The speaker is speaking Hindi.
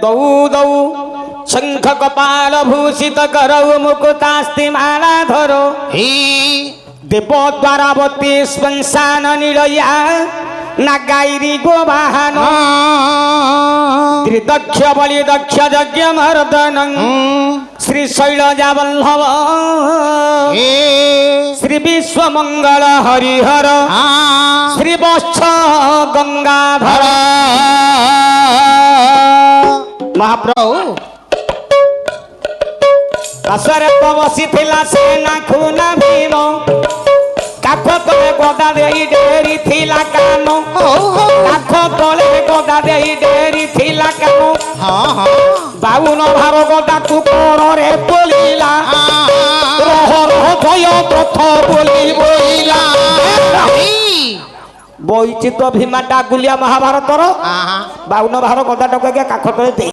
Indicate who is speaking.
Speaker 1: दौ दौ शंख कपाल भूषित करौ मुकुतास्ति माला धरो देव द्वारावती श्मशान निलया नागाईरी गोवाहन त्रिदक्ष बलि दक्ष यज्ञ मर्दन श्री शैलजा वल्लभ श्री विश्व मंगल हरिहर श्री वत्स गंगाधर महाप्रभु कसरे बसी सेना खूना भीम काख तले गदा देई डेरी थिला कानो काख तले गदा देई डेरी थिला कानो बाउन भार गदा तू कोरे बोलिला रह रह भय प्रथ बोली बोलिला बईचित भीमा डागुलिया महाभारतर बाउन भार गदा टके काख तले